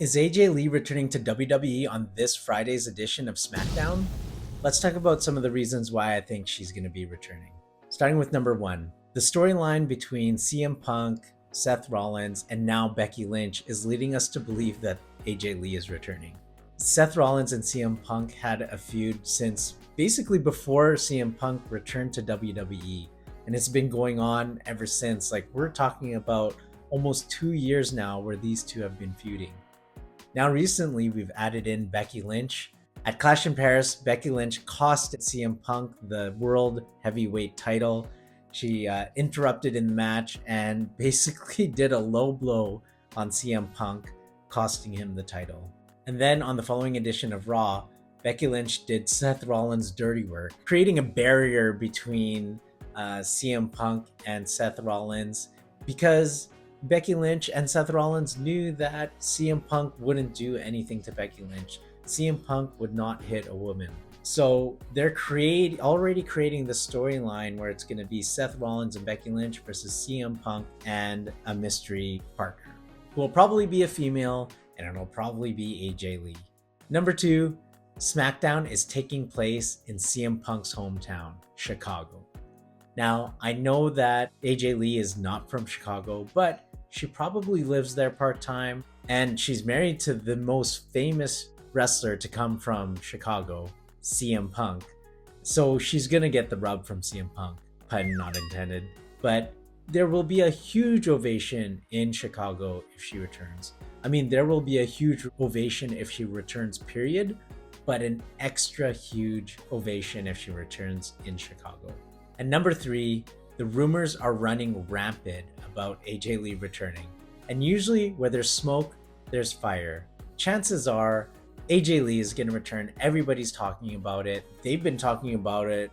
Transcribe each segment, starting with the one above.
Is AJ Lee returning to WWE on this Friday's edition of SmackDown? Let's talk about some of the reasons why I think she's going to be returning. Starting with number one, the storyline between CM Punk, Seth Rollins, and now Becky Lynch is leading us to believe that AJ Lee is returning. Seth Rollins and CM Punk had a feud since basically before CM Punk returned to WWE, and it's been going on ever since. Like, we're talking about almost 2 years now where these two have been feuding. Now, recently, we've added in Becky Lynch. At Clash in Paris, Becky Lynch cost CM Punk the World Heavyweight title. She interrupted in the match and basically did a low blow on CM Punk, costing him the title. And then on the following edition of Raw, Becky Lynch did Seth Rollins' dirty work, creating a barrier between CM Punk and Seth Rollins because Becky Lynch and Seth Rollins knew that CM Punk wouldn't do anything to Becky Lynch. CM Punk would not hit a woman. So they're already creating the storyline where it's going to be Seth Rollins and Becky Lynch versus CM Punk and a mystery partner, who will probably be a female, and it'll probably be AJ Lee. Number two, SmackDown is taking place in CM Punk's hometown, Chicago. Now, I know that AJ Lee is not from Chicago, but she probably lives there part-time, and she's married to the most famous wrestler to come from Chicago, CM Punk. So she's gonna get the rub from CM Punk, pun not intended. But there will be a huge ovation in Chicago if she returns. I mean, there will be a huge ovation if she returns, period, but an extra huge ovation if she returns in Chicago. And number three, the rumors are running rampant about AJ Lee returning. And usually where there's smoke, there's fire. Chances are AJ Lee is going to return. Everybody's talking about it. They've been talking about it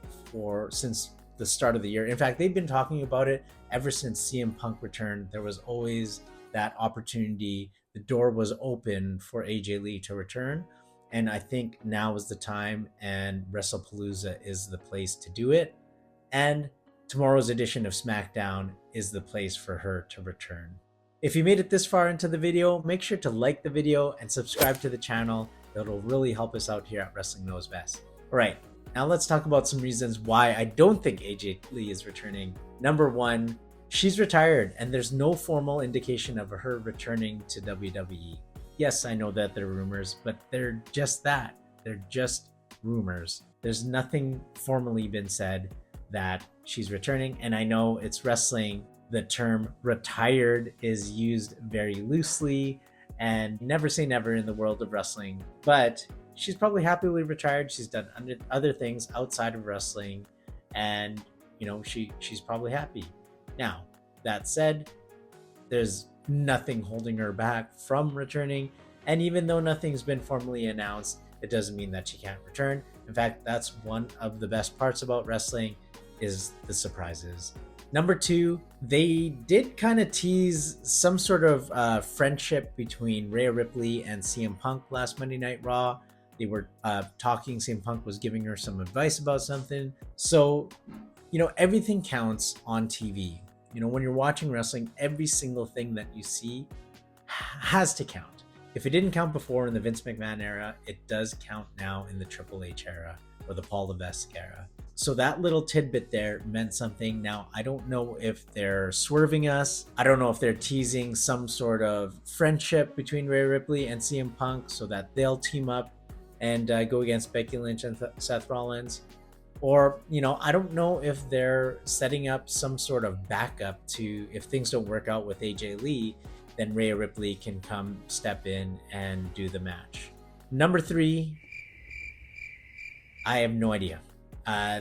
since the start of the year. In fact, they've been talking about it ever since CM Punk returned. There was always that opportunity. The door was open for AJ Lee to return. And I think now is the time, and WrestlePalooza is the place to do it. And tomorrow's edition of SmackDown is the place for her to return. If you made it this far into the video, make sure to like the video and subscribe to the channel. It'll really help us out here at Wrestling Knows Best. All right, now let's talk about some reasons why I don't think AJ Lee is returning. Number one, she's retired and there's no formal indication of her returning to WWE. Yes, I know that they're rumors, but they're just that. They're just rumors. There's nothing formally been said that she's returning. And I know it's wrestling. The term retired is used very loosely, and never say never in the world of wrestling, but she's probably happily retired. She's done other things outside of wrestling, and she's probably happy. Now, that said, there's nothing holding her back from returning. And even though nothing's been formally announced, it doesn't mean that she can't return. In fact, that's one of the best parts about wrestling, is the surprises. Number two, they did kind of tease some sort of friendship between Rhea Ripley and CM Punk last Monday Night Raw. They were talking. CM Punk was giving her some advice about something. So, everything counts on TV. When you're watching wrestling, every single thing that you see has to count. If it didn't count before in the Vince McMahon era, it does count now in the Triple H era or the Paul Levesque era. So that little tidbit there meant something. Now, I don't know if they're swerving us. I don't know if they're teasing some sort of friendship between Rhea Ripley and CM Punk so that they'll team up and go against Becky Lynch and Seth Rollins. Or, I don't know if they're setting up some sort of backup to, if things don't work out with AJ Lee, then Rhea Ripley can come step in and do the match. Number three, I have no idea.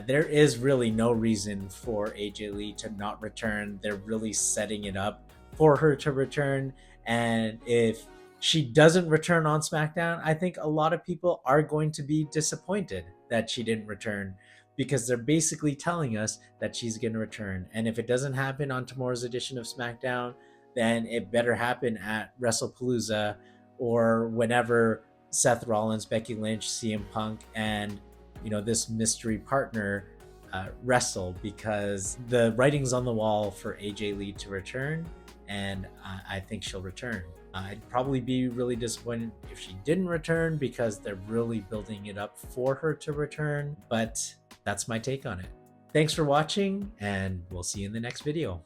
There is really no reason for AJ Lee to not return. They're really setting it up for her to return. And if she doesn't return on SmackDown, I think a lot of people are going to be disappointed that she didn't return, because they're basically telling us that she's going to return. And if it doesn't happen on tomorrow's edition of SmackDown, then it better happen at WrestlePalooza or whenever Seth Rollins, Becky Lynch, CM Punk, and this mystery partner wrestle, because the writing's on the wall for AJ Lee to return, and I think she'll return. I'd probably be really disappointed if she didn't return because they're really building it up for her to return, but that's my take on it. Thanks for watching, and we'll see you in the next video.